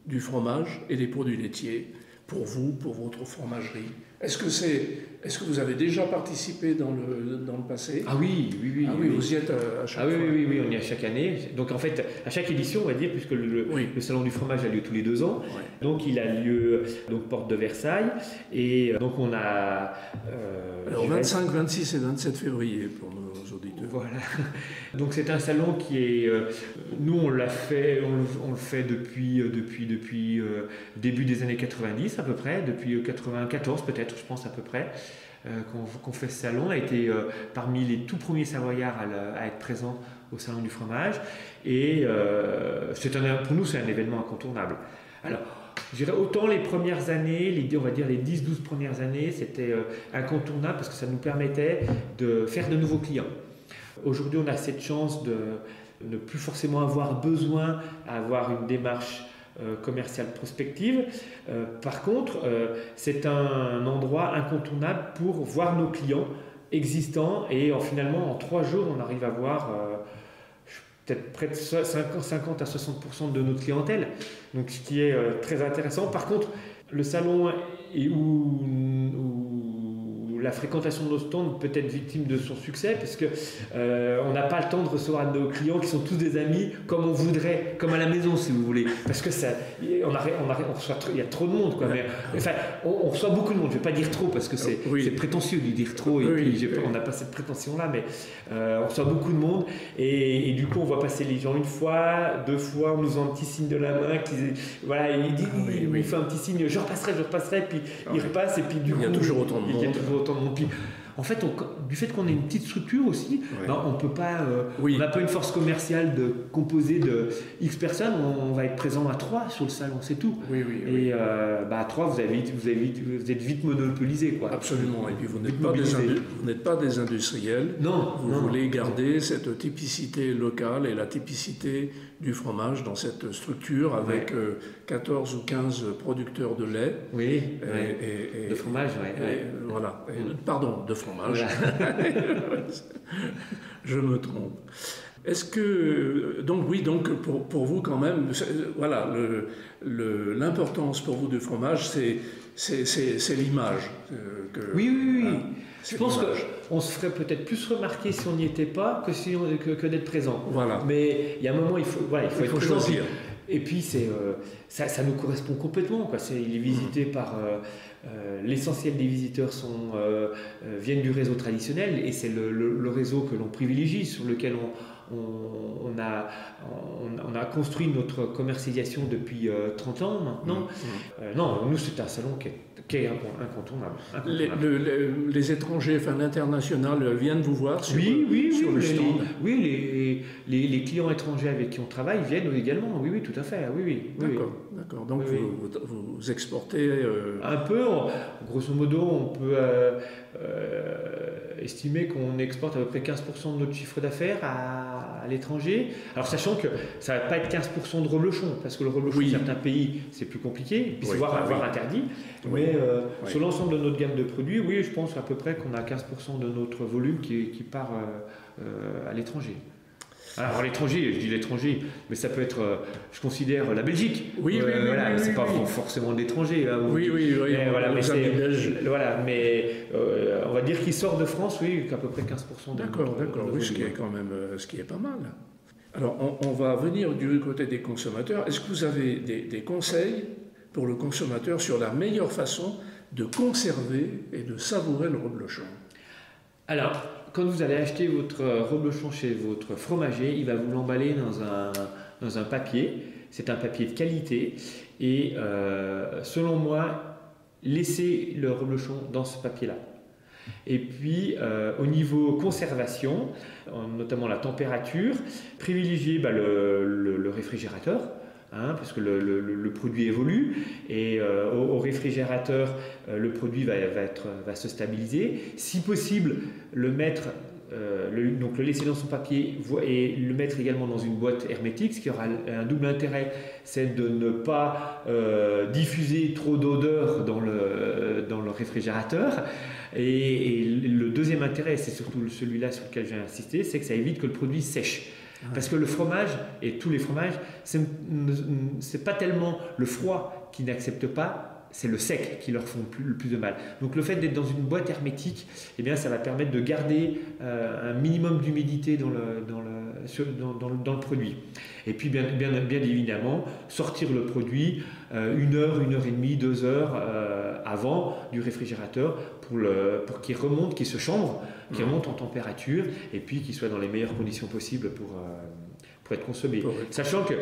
[SPEAKER 1] du fromage et des produits laitiers pour vous, pour votre fromagerie? Est-ce que vous avez déjà participé dans le passé?
[SPEAKER 2] Ah oui.
[SPEAKER 1] Vous y êtes à chaque fois.
[SPEAKER 2] Oui, on y est à chaque année. Donc en fait, à chaque édition, on va dire, puisque le salon du fromage a lieu tous les 2 ans.
[SPEAKER 1] Ouais.
[SPEAKER 2] Donc il a lieu porte de Versailles. Et donc on a...
[SPEAKER 1] Alors 25, 26 et 27 février pour nos auditeurs.
[SPEAKER 2] Voilà. Donc c'est un salon qui est... nous on le fait depuis début des années 90 à peu près, depuis 94 peut-être, je pense à peu près, qu'on fait ce salon. On a été parmi les tout premiers Savoyards à être présents au salon du fromage. Et pour nous c'est un événement incontournable. Alors, je dirais autant les premières années, on va dire les 10-12 premières années, c'était incontournable parce que ça nous permettait de faire de nouveaux clients. Aujourd'hui, on a cette chance de ne plus forcément avoir besoin d'avoir une démarche commerciale prospective. Par contre, c'est un endroit incontournable pour voir nos clients existants et finalement, en 3 jours, on arrive à voir peut-être près de 50 à 60% de notre clientèle, donc ce qui est très intéressant. Par contre, le salon où la fréquentation de nos stands peut être victime de son succès parce que on n'a pas le temps de recevoir nos clients qui sont tous des amis comme on voudrait, comme à la maison si vous voulez, parce que il y a trop de monde quoi. Mais, enfin, on reçoit beaucoup de monde. Je vais pas dire trop parce que c'est prétentieux de dire trop et puis on n'a pas cette prétention là, mais on reçoit beaucoup de monde et du coup on voit passer les gens 1 fois, 2 fois, on nous fait un petit signe de la main, il nous fait un petit signe, je repasserai, puis il repasse et puis du coup
[SPEAKER 1] il y a toujours autant de monde.
[SPEAKER 2] Puis En fait, du fait qu'on ait une petite structure aussi,
[SPEAKER 1] Ouais.
[SPEAKER 2] ben, on peut pas,
[SPEAKER 1] Oui.
[SPEAKER 2] on n'a pas une force commerciale composée de X personnes. On va être présent à 3 sur le salon, c'est tout.
[SPEAKER 1] Oui, oui, oui.
[SPEAKER 2] Et à 3, vous êtes vite monopolisé, quoi.
[SPEAKER 1] Absolument. Et puis vous n'êtes
[SPEAKER 2] Vite
[SPEAKER 1] pas,
[SPEAKER 2] mobilisé.
[SPEAKER 1] vous n'êtes pas des industriels.
[SPEAKER 2] Non,
[SPEAKER 1] Vous
[SPEAKER 2] non,
[SPEAKER 1] voulez
[SPEAKER 2] non.
[SPEAKER 1] garder cette typicité locale et la typicité du fromage dans cette structure avec 14 ou 15 producteurs de lait.
[SPEAKER 2] Oui,
[SPEAKER 1] Et-
[SPEAKER 2] de fromage,
[SPEAKER 1] voilà. Pardon, de fromage.
[SPEAKER 2] Voilà.
[SPEAKER 1] Je me trompe. Est-ce que donc oui, donc pour vous quand même, voilà, l'importance pour vous du fromage, c'est l'image.
[SPEAKER 2] Oui.
[SPEAKER 1] Hein,
[SPEAKER 2] Je pense qu'on se ferait peut-être plus remarquer si on n'y était pas que d'être présent.
[SPEAKER 1] Voilà.
[SPEAKER 2] Mais il y a un moment, il faut être présent.
[SPEAKER 1] choisir.
[SPEAKER 2] Et puis, ça nous correspond complètement, quoi. Il est visité par... l'essentiel des visiteurs viennent du réseau traditionnel et c'est le réseau que l'on privilégie, sur lequel on a construit notre commercialisation depuis 30 ans maintenant. Non, nous, c'est un salon qui est incontournable.
[SPEAKER 1] Les étrangers, enfin l'international, viennent vous voir sur le stand.
[SPEAKER 2] Les clients étrangers avec qui on travaille viennent également. Oui, tout à fait. Oui.
[SPEAKER 1] D'accord. Donc vous exportez
[SPEAKER 2] un peu. Grosso modo, on peut estimer qu'on exporte à peu près 15% de notre chiffre d'affaires à l'étranger. Alors sachant que ça ne va pas être 15% de reblochon, parce que le reblochon dans certains pays c'est plus compliqué, puis voire interdit. Mais sur l'ensemble de notre gamme de produits, oui, je pense à peu près qu'on a 15% de notre volume qui part à l'étranger. Alors l'étranger, je dis l'étranger, mais ça peut être, je considère la Belgique. C'est pas forcément d'étranger. Hein, mais on va dire qu'il sort de France, oui, qu'à peu près 15%.
[SPEAKER 1] D'accord, oui, ce qui est quand même, ce qui est pas mal. Alors on va venir du côté des consommateurs. Est-ce que vous avez des conseils pour le consommateur sur la meilleure façon de conserver et de savourer le reblochon?
[SPEAKER 2] Alors, quand vous allez acheter votre reblochon chez votre fromager, il va vous l'emballer dans un papier. C'est un papier de qualité. Et selon moi, laissez le reblochon dans ce papier-là. Et puis, au niveau conservation, notamment la température, privilégiez le réfrigérateur. Parce que le produit évolue et au réfrigérateur le produit va se stabiliser. Si possible, le laisser dans son papier et le mettre également dans une boîte hermétique, ce qui aura un double intérêt, c'est de ne pas diffuser trop d'odeur dans le réfrigérateur. Et le deuxième intérêt, c'est surtout celui-là sur lequel j'ai insisté, c'est que ça évite que le produit sèche. Parce que le fromage, et tous les fromages, c'est pas tellement le froid qui n'accepte pas, c'est le sec qui leur font le plus de mal. Donc le fait d'être dans une boîte hermétique, eh bien, ça va permettre de garder un minimum d'humidité dans le produit. Et puis bien évidemment, sortir le produit 1 heure, 1 heure et demie, 2 heures avant du réfrigérateur pour qu'il remonte, qu'il se chambre, qu'il remonte en température et puis qu'il soit dans les meilleures conditions possibles pour être consommé. Sachant que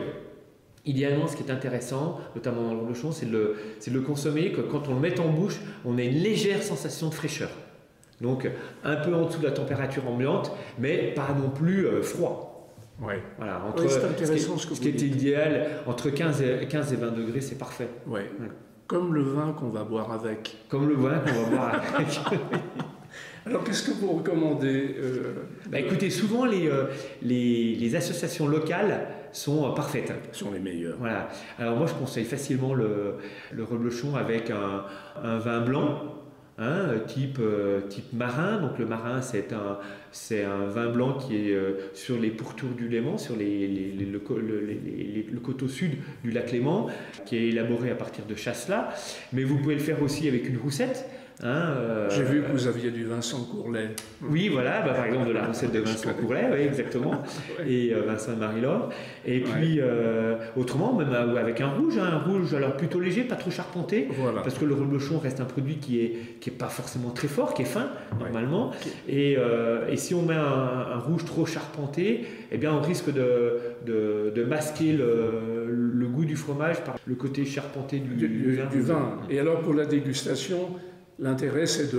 [SPEAKER 2] idéalement, ce qui est intéressant, notamment dans le reblochon, c'est de le consommer, que quand on le met en bouche, on a une légère sensation de fraîcheur. Donc un peu en dessous de la température ambiante, mais pas non plus froid.
[SPEAKER 1] Ouais.
[SPEAKER 2] Voilà,
[SPEAKER 1] c'est intéressant ce
[SPEAKER 2] qui est idéal, entre 15 et 20 degrés, c'est parfait.
[SPEAKER 1] Ouais. Comme le vin qu'on va boire avec.
[SPEAKER 2] Comme le vin qu'on va boire avec.
[SPEAKER 1] Alors, qu'est-ce que vous recommandez
[SPEAKER 2] écoutez, souvent les associations locales sont parfaites.
[SPEAKER 1] Sont les meilleures.
[SPEAKER 2] Voilà. Alors moi, je conseille facilement le reblochon avec un vin blanc, type marin. Donc le marin, c'est un vin blanc qui est sur les pourtours du Léman, sur le coteau sud du lac Léman, qui est élaboré à partir de Chasselas. Mais vous pouvez le faire aussi avec une roussette.
[SPEAKER 1] J'ai vu que vous aviez du Vincent Courlet.
[SPEAKER 2] Oui, voilà, par exemple de la recette de Vincent Courlet, oui, exactement, et Vincent Marie-Laure. Et puis, autrement, même avec un rouge alors plutôt léger, pas trop charpenté, parce que le reblochon reste un produit qui est pas forcément très fort, qui est fin, normalement. Et si on met un rouge trop charpenté, eh bien, on risque de masquer le goût du fromage par le côté charpenté du vin.
[SPEAKER 1] Et alors, pour la dégustation, l'intérêt, c'est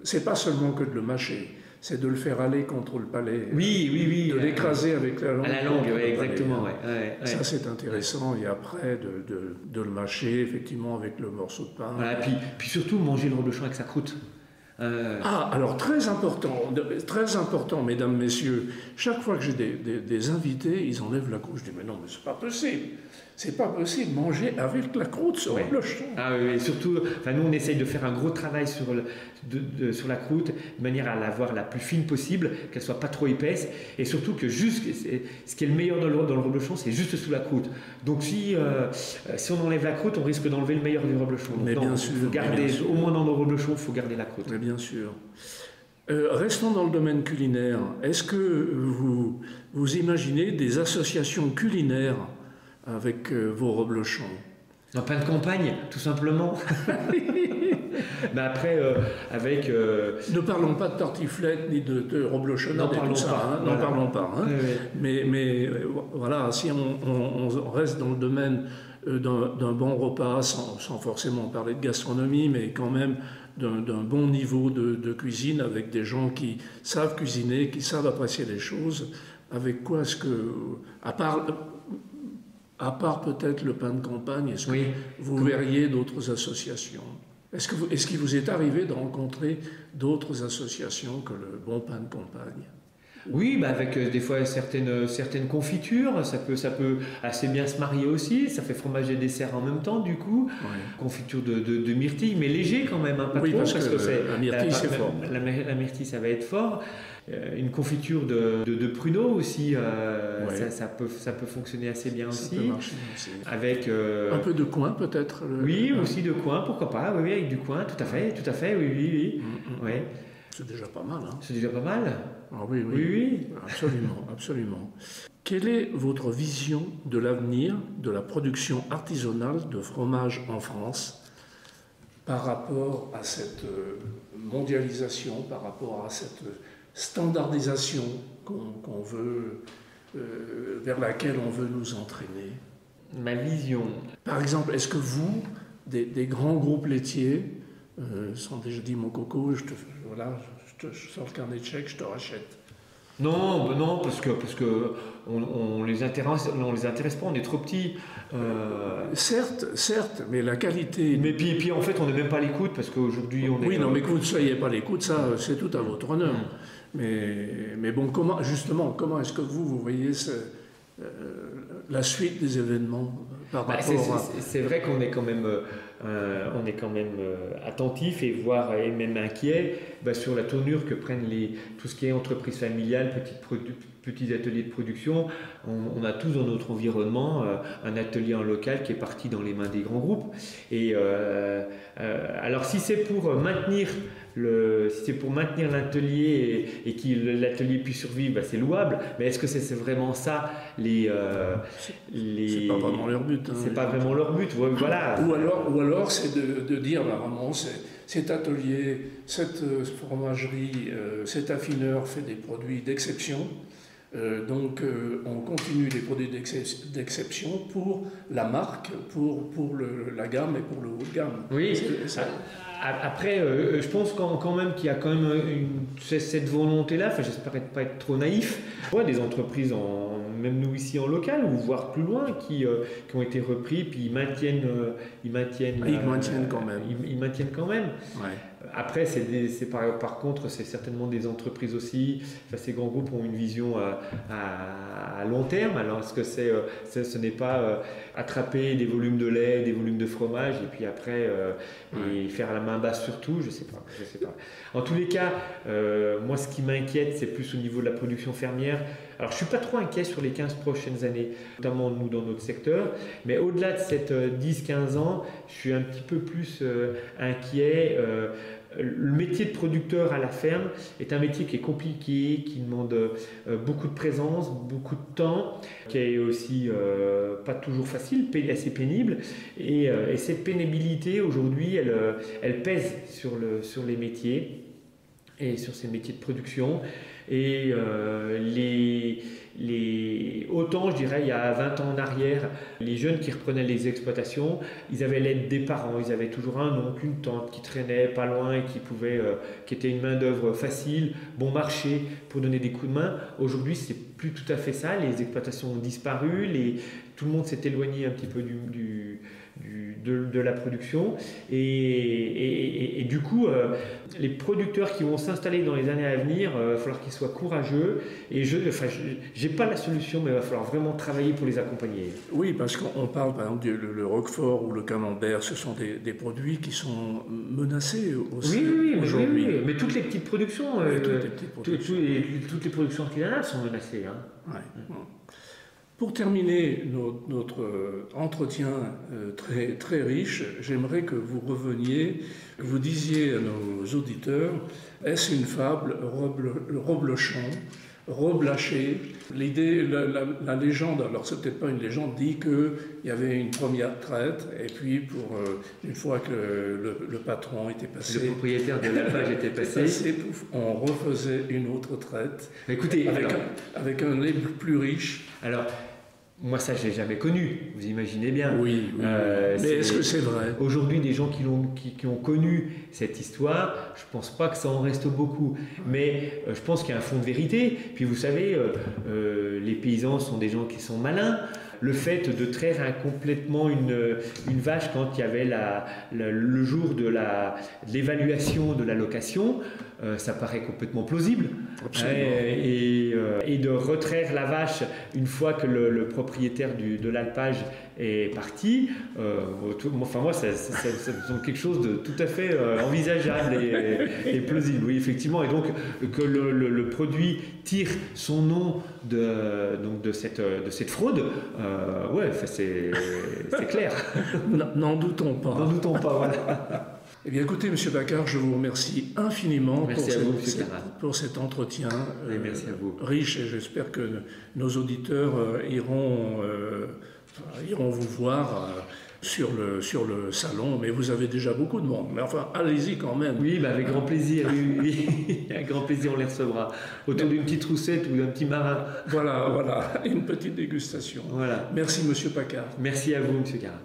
[SPEAKER 1] c'est pas seulement que de le mâcher, c'est de le faire aller contre le palais.
[SPEAKER 2] Oui.
[SPEAKER 1] De l'écraser avec la langue.
[SPEAKER 2] À la langue, ouais, exactement. Ouais.
[SPEAKER 1] Ça, c'est intéressant. Et après, de le mâcher, effectivement, avec le morceau de pain.
[SPEAKER 2] Voilà, puis surtout, manger le reblochon avec sa croûte.
[SPEAKER 1] Alors très important, mesdames, messieurs, chaque fois que j'ai des invités, ils enlèvent la croûte. Je dis, mais non, mais c'est pas possible, manger avec la croûte sur le reblochon.
[SPEAKER 2] Oui, surtout, nous on essaye de faire un gros travail sur la croûte, de manière à la voir la plus fine possible, qu'elle soit pas trop épaisse, et surtout que ce qui est le meilleur dans le reblochon, c'est juste sous la croûte. Donc si on enlève la croûte, on risque d'enlever le meilleur du reblochon. Donc,
[SPEAKER 1] bien sûr,
[SPEAKER 2] faut garder, au moins dans nos reblochons, il faut garder la croûte.
[SPEAKER 1] Mais bien sûr. Restons dans le domaine culinaire. Est-ce que vous imaginez des associations culinaires avec vos reblochons?
[SPEAKER 2] Un pain de campagne, tout simplement. Mais après, avec...
[SPEAKER 1] Ne parlons pas de tartiflette ni de reblochonnade et tout ça. N'en parlons pas. Mais voilà, si on reste dans le domaine d'un bon repas, sans forcément parler de gastronomie, mais quand même d'un bon niveau de cuisine, avec des gens qui savent cuisiner, qui savent apprécier les choses, avec quoi est-ce que... À part peut-être le pain de campagne, est-ce que vous verriez d'autres associations? Est-ce qu'il vous est arrivé de rencontrer d'autres associations que le bon pain de campagne?
[SPEAKER 2] Oui, avec des fois certaines confitures, ça peut assez bien se marier aussi. Ça fait fromage et dessert en même temps, du coup. Confiture de myrtille, mais léger quand même, pas trop, parce que
[SPEAKER 1] la myrtille, c'est fort.
[SPEAKER 2] La myrtille, ça va être fort. Une confiture de pruneaux aussi, ça peut fonctionner assez bien aussi.
[SPEAKER 1] Ça peut marcher aussi.
[SPEAKER 2] Avec
[SPEAKER 1] un peu de coin peut-être.
[SPEAKER 2] Aussi de coin, pourquoi pas. Oui, avec du coin, tout à fait. Oui.
[SPEAKER 1] C'est déjà pas mal.
[SPEAKER 2] C'est déjà pas mal.
[SPEAKER 1] Oui. Absolument. Quelle est votre vision de l'avenir de la production artisanale de fromage en France par rapport à cette mondialisation, par rapport à cette standardisation qu'on veut, vers laquelle on veut nous entraîner?
[SPEAKER 2] Ma vision.
[SPEAKER 1] Par exemple, est-ce que vous, des grands groupes laitiers, sans déjà dit mon coco, je sors le carnet de chèques, je te rachète?
[SPEAKER 2] Non, parce que on les intéresse pas, on est trop petits.
[SPEAKER 1] Certes, mais la qualité.
[SPEAKER 2] Mais puis en fait, on n'est même pas à l'écoute parce qu'aujourd'hui on est.
[SPEAKER 1] Oui, non, mais que vous ne soyez pas à l'écoute, ça, c'est tout à votre honneur. Mais bon, comment est-ce que vous voyez la suite des événements par rapport à...
[SPEAKER 2] C'est vrai qu'on est quand même, attentif et même inquiet sur la tournure que prennent tout ce qui est entreprise familiale, petits ateliers de production. On a tous dans notre environnement un atelier en local qui est parti dans les mains des grands groupes. Et alors si c'est pour maintenir l'atelier et que l'atelier puisse survivre, c'est louable. Mais est-ce que c'est vraiment ça
[SPEAKER 1] C'est pas vraiment leur but.
[SPEAKER 2] C'est pas vraiment leur but. Voilà.
[SPEAKER 1] Ou alors c'est de dire vraiment cet atelier, cette fromagerie, cet affineur fait des produits d'exception. Donc on continue les produits d'exception pour la marque, pour la gamme et pour le haut de gamme.
[SPEAKER 2] Oui. Après, je pense quand même qu'il y a quand même cette volonté-là. J'espère pas être trop naïf. Des entreprises, même nous ici en local, ou voire plus loin, qui ont été repris, puis ils maintiennent quand même. Ils maintiennent quand même.
[SPEAKER 1] Ouais.
[SPEAKER 2] Après, par contre, c'est certainement des entreprises aussi. Ces grands groupes ont une vision à long terme. Alors, est-ce que ce n'est pas attraper des volumes de lait, des volumes de fromage, et puis après et faire la main basse sur tout? Je sais pas. En tous les cas, moi, ce qui m'inquiète, c'est plus au niveau de la production fermière. Alors, je suis pas trop inquiet sur les 15 prochaines années, notamment nous dans notre secteur, mais au-delà de cette 10-15 ans, je suis un petit peu plus inquiet. Le métier de producteur à la ferme est un métier qui est compliqué, qui demande beaucoup de présence, beaucoup de temps, qui est aussi pas toujours facile, assez pénible. Et cette pénibilité, aujourd'hui, elle pèse sur les métiers. et sur ces métiers de production. Et autant, je dirais, il y a 20 ans en arrière, les jeunes qui reprenaient les exploitations, ils avaient l'aide des parents, ils avaient toujours un oncle, une tante qui traînait pas loin et qui était une main-d'œuvre facile, bon marché pour donner des coups de main. Aujourd'hui, c'est plus tout à fait ça, les exploitations ont disparu, tout le monde s'est éloigné un petit peu de la production et du coup les producteurs qui vont s'installer dans les années à venir, il va falloir qu'ils soient courageux et j'ai pas la solution, mais il va falloir vraiment travailler pour les accompagner.
[SPEAKER 1] Oui, parce qu'on parle par exemple le Roquefort ou le Camembert, ce sont des produits qui sont menacés aussi aujourd'hui.
[SPEAKER 2] Oui, mais toutes les petites productions, toutes les productions artisanales sont menacées. Hein.
[SPEAKER 1] Ouais. Pour terminer notre entretien très, très riche, j'aimerais que vous reveniez, que vous disiez à nos auditeurs, est-ce une fable, Robe-le-Champ, Robe lâchée? L'idée, la légende, alors c'est peut-être pas une légende, dit qu'il y avait une première traite, et puis une fois que le patron était passé,
[SPEAKER 2] le propriétaire de l'alpage était passé,
[SPEAKER 1] on refaisait une autre traite.
[SPEAKER 2] Écoutez,
[SPEAKER 1] avec un lait plus riche.
[SPEAKER 2] Alors, moi, ça, je l'ai jamais connu, vous imaginez bien.
[SPEAKER 1] Oui. Mais est-ce que c'est vrai?
[SPEAKER 2] Aujourd'hui, des gens qui ont connu cette histoire, je ne pense pas que ça en reste beaucoup. Mais je pense qu'il y a un fond de vérité. Puis vous savez, les paysans sont des gens qui sont malins. Le fait de traire complètement une vache quand il y avait le jour de l'évaluation de la location, ça paraît complètement plausible. Et de retraire la vache une fois que le propriétaire de l'alpage est parti, moi ça me quelque chose de tout à fait envisageable et plausible. Oui, effectivement. Et donc que le produit tire son nom de cette fraude, c'est clair.
[SPEAKER 1] N'en doutons pas.
[SPEAKER 2] N'en doutons pas, voilà.
[SPEAKER 1] Eh bien, écoutez, M. Bacquart, je vous remercie infiniment pour cet entretien
[SPEAKER 2] merci à vous.
[SPEAKER 1] Riche, et j'espère que nos auditeurs iront vous voir sur le salon, mais vous avez déjà beaucoup de monde. Mais enfin, allez-y quand même.
[SPEAKER 2] Oui, avec grand plaisir. Oui. Avec grand plaisir, on les recevra. Autour d'une petite roussette ou d'un petit marin.
[SPEAKER 1] Voilà, une petite dégustation.
[SPEAKER 2] Voilà.
[SPEAKER 1] Merci, M. Bacquart.
[SPEAKER 2] Merci à vous, M. Carat.